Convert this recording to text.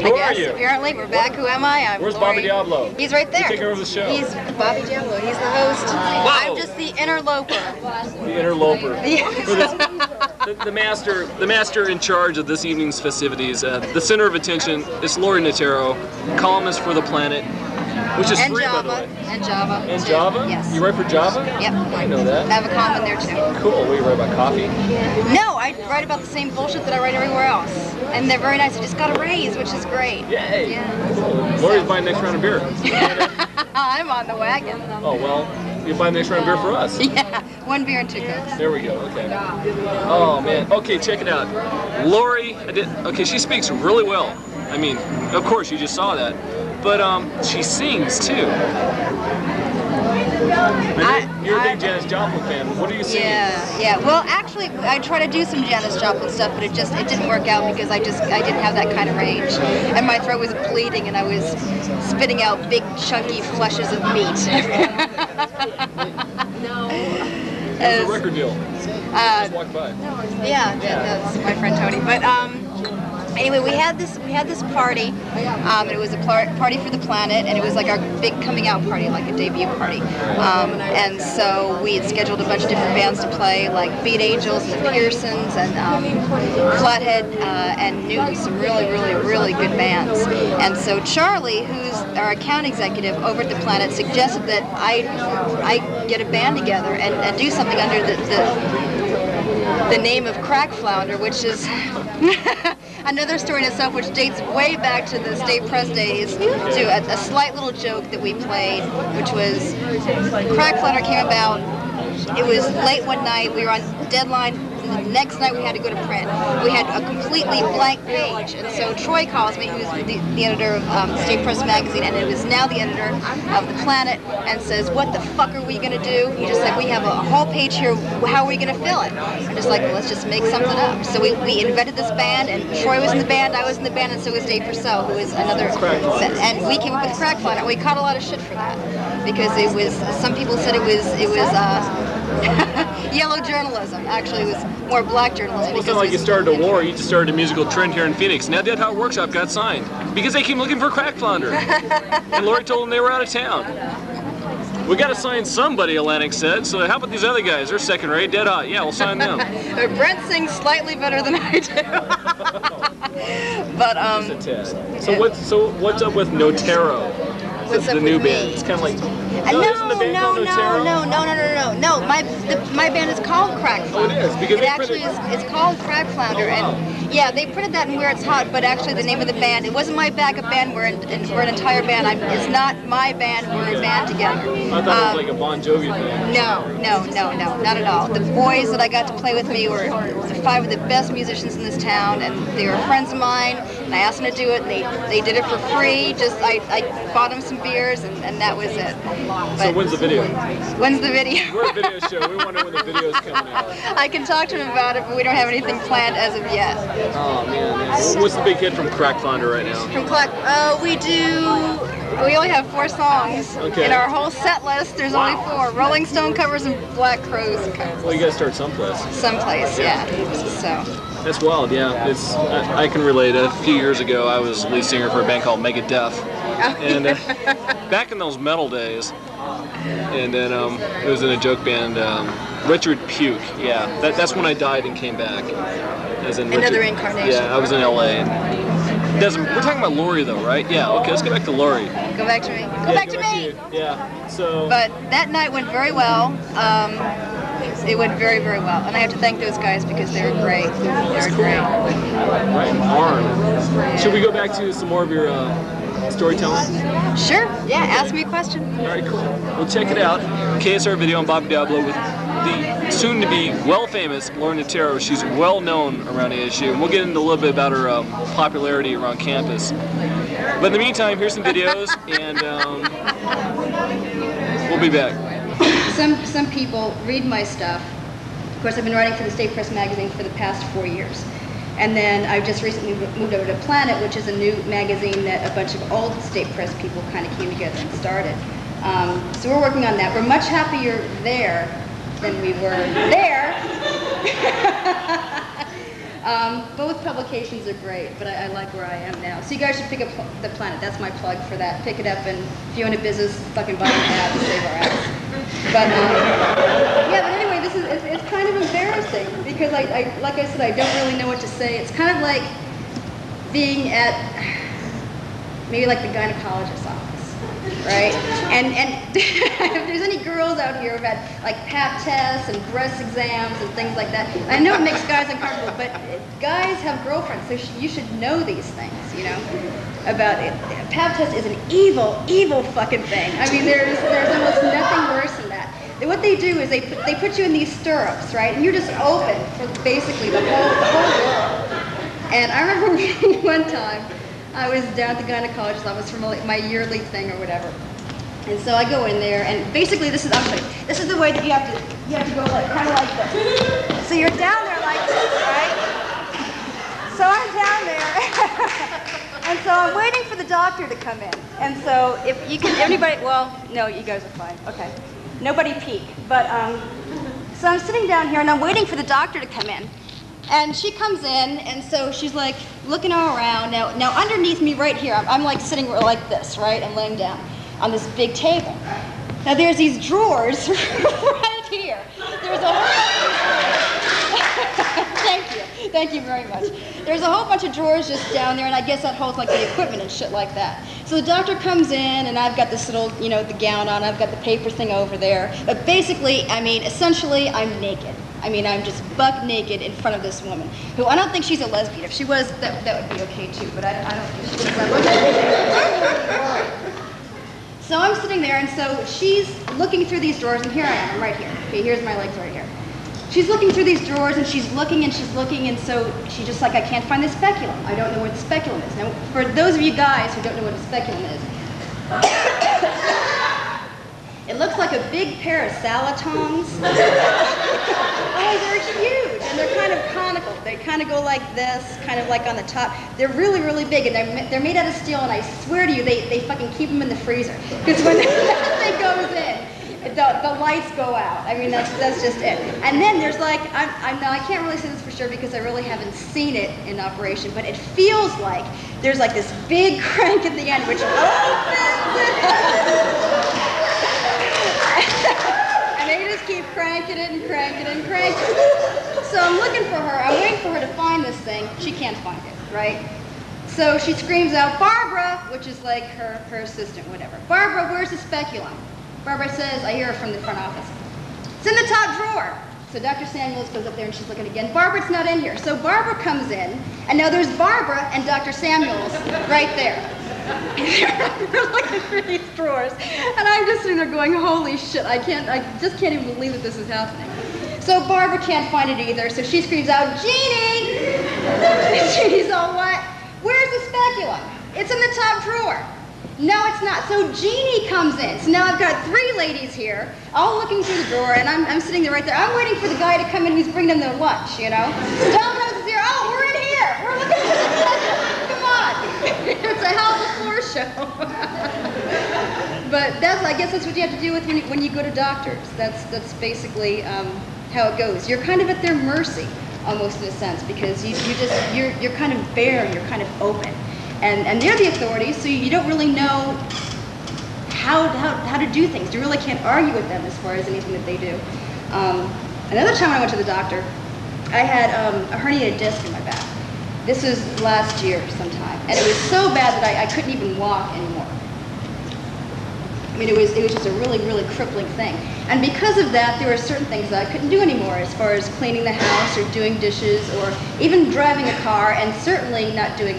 Who are you? Apparently, we're back. Who am I? I'm Where's Laurie. Bobby Diablo? He's right there. He's taking over the show. He's Bobby Diablo. He's the host. Whoa. I'm just the interloper. The interloper. Yes. The master in charge of this evening's festivities. The center of attention is Laurie Notaro, columnist for The Planet, which is free, by the way. And Java. And Java? Yes. You write for Java? Yep. I know that. I have a column in there too. Cool. What, you write about coffee? No, I write about the same bullshit that I write everywhere else. And they're very nice. I just got a raise, which is great. Yay! Yeah. Cool. Laurie's buying the next round of beer. I'm on the wagon. Oh, well, you buy the next round of beer for us. Yeah, 1 beer and 2 Cokes. There we go, okay. Oh, man. Okay, check it out. Laurie, okay, she speaks really well. I mean, of course, you just saw that. But she sings, too. You're a big Janis Joplin fan. What are you singing? Yeah. Well, actually, I tried to do some Janis Joplin stuff, but it didn't work out because I didn't have that kind of range, and my throat was bleeding, and I was spitting out big chunky fleshes of meat. It was a record deal. Just walked by. Yeah, that's my friend Tony. But anyway, we had this party, and it was a party for The Planet, and it was like our big coming out party, like a debut party. And so we had scheduled a bunch of different bands to play, like Beat Angels and the Pearsons and Flathead and Newton, some really good bands. And so Charlie, who's our account executive over at The Planet, suggested that I get a band together and do something under the name of Crack Flounder, which is another story in itself, which dates way back to the State Press days, to a slight little joke that we played, which was Crack Flounder came about. It was late one night, we were on deadline. The next night we had to go to print. We had a completely blank page, and so Troy calls me, who's the editor of State Press magazine, and it was now the editor of The Planet, and says, "What the fuck are we gonna do?" He's just like, "We have a whole page here. How are we gonna fill it?" I'm just like, well, "Let's just make something up." So we invented this band, and Troy was in the band, I was in the band, and so was Dave Purcell, who was another. And we came up with Crack Flounder. We caught a lot of shit for that because it was. Some people said it was yellow journalism. Actually, it was more black journalism. Well, it's not like you started a war, you just started a musical trend here in Phoenix. Now Dead Hot Workshop got signed because they came looking for Crack Flounder. And Laurie told them they were out of town. We got to sign somebody, Atlantic said, so how about these other guys? They're second rate, Dead Hot. Yeah, we'll sign them. Brent sings slightly better than I do. But, just a test. So what's up with Notaro? What's up the with new me? band. It's kind of like No. My band is called Crack Flounder. Oh, it is because It's called Crack Flounder, and yeah, they printed that in Where It's Hot. But actually, the name of the band, it wasn't my backup band. We're an entire band. It's not my band. We're a band together. I thought it was like a Bon Jovi thing. No, not at all. The boys that I got to play with me were 5 of the best musicians in this town, and they were friends of mine. And I asked them to do it, and they did it for free. I bought them some beers, and that was it. But so when's the video? When's the video? We're a video show. We wonder when the video's coming out. I can talk to him about it, but we don't have anything planned as of yet. Oh man. What's the big hit from Crack Flounder right now? From Crack, we only have 4 songs. Okay. In our whole set list, there's only 4. Rolling Stone covers and Black Crowes covers. Well, you gotta start someplace. Someplace, yeah. So. That's wild, yeah. I can relate. A few years ago, I was lead singer for a band called Megadeth, and back in those metal days, and then it was in a joke band, Richard Puke. Yeah, that's when I died and came back. As in Another Richard, incarnation. Yeah, I was in LA. We're talking about Laurie though, right? Yeah. Okay, let's go back to Laurie. Go back to me. Go back to me. Yeah. So. But that night went very well. It went very well, and I have to thank those guys because they're great. They're great. Right, arm. Should we go back to some more of your storytelling? Sure. Yeah. Ask me a question. All right, cool. Well, check it out. KSR video on Bobby Diablo with the soon-to-be well-famous Laurie Notaro. She's well-known around ASU, and we'll get into a little bit about her popularity around campus. But in the meantime, here's some videos, and we'll be back. Some people read my stuff. Of course, I've been writing for the State Press magazine for the past 4 years. And then I've just recently moved over to Planet, which is a new magazine that a bunch of old State Press people kind of came together and started. So we're working on that. We're much happier there than we were there. Both publications are great, but I like where I am now. So you guys should pick up The Planet. That's my plug for that. Pick it up, and if you own a business, fucking buy an ad to save our ass. But yeah, but anyway, it's kind of embarrassing because like I said, I don't really know what to say. It's kind of like being at maybe like the gynecologist's office, right? And if there's any girls out here who've had like pap tests and breast exams and things like that, I know it makes guys uncomfortable, but guys have girlfriends, so you should know these things, you know, about it. Pap test is an evil, evil fucking thing. I mean, there's almost nothing worse than that. What they do is they put you in these stirrups, right? And you're just open for basically the whole world. And I remember one time I was down at the gynecologist's office for my yearly thing or whatever. And so I go in there, and basically this is the way that you have to go like kind of like this. So you're down there like this, right? So I'm down there, and so I'm waiting for the doctor to come in. And so if you can, anybody, well, no, you guys are fine. Okay, nobody peek. But so I'm sitting down here, and I'm waiting for the doctor to come in. And she comes in, and so she's like looking all around. Now underneath me right here, I'm like sitting like this, right? I'm laying down on this big table. Now there's these drawers right here. There's a whole Thank you very much. There's a whole bunch of drawers just down there, and I guess that holds like the equipment and shit like that. So the doctor comes in, and I've got this little, you know, the gown on, I've got the paper thing over there. But basically, I mean, essentially, I'm naked. I mean, I'm just buck naked in front of this woman, who I don't think she's a lesbian. If she was, that would be okay too, but I don't think she is. So I'm sitting there, and so she's looking through these drawers, and here I am, I'm right here. Okay, here's my legs right here. She's looking through these drawers, and she's looking, and so she's just like, I can't find the speculum. I don't know where the speculum is. Now, for those of you guys who don't know what a speculum is, it looks like a big pair of salad tongs. Oh, they're huge, and they're kind of conical. They kind of go like this, kind of like on the top. They're really, really big, and they're made out of steel, and I swear to you, they fucking keep them in the freezer. Because when that thing goes in, the lights go out. I mean, that's just it. And then there's like, now I can't really say this for sure because I really haven't seen it in operation, but it feels like there's like this big crank at the end, which opens it. And they just keep cranking it and cranking it and cranking it. So I'm looking for her. I'm waiting for her to find this thing. She can't find it, right? So she screams out, Barbara, which is like her assistant, whatever. Barbara, where's the speculum? Barbara says, I hear her from the front office. It's in the top drawer. So Dr. Samuels goes up there and she's looking again. Barbara, it's not in here. So Barbara comes in, and now there's Barbara and Dr. Samuels right there. We're looking through these drawers, and I'm just sitting there going, holy shit, I just can't even believe that this is happening. So Barbara can't find it either, so she screams out, Jeannie! And Jeannie's all, what? Where's the speculum? It's in the top drawer. No, it's not. So Jeannie comes in. So now I've got three ladies here, all looking through the drawer, and I'm sitting there right there. I'm waiting for the guy to come in who's bringing them their lunch, you know? So Domino's is here. Oh, we're in here. We're looking for the speculum. Come on. It's a hell of a floor show. But I guess that's what you have to do with when you go to doctors. That's basically how it goes. You're kind of at their mercy, almost in a sense, because you're kind of bare, you're kind of open. And they're the authorities, so you don't really know how to do things. You really can't argue with them as far as anything that they do. Another time when I went to the doctor, I had a herniated disc in my back. This was last year sometime, and it was so bad that I couldn't even walk anymore. I mean, it was just a really, really crippling thing. And because of that, there were certain things that I couldn't do anymore, as far as cleaning the house or doing dishes or even driving a car, and certainly not doing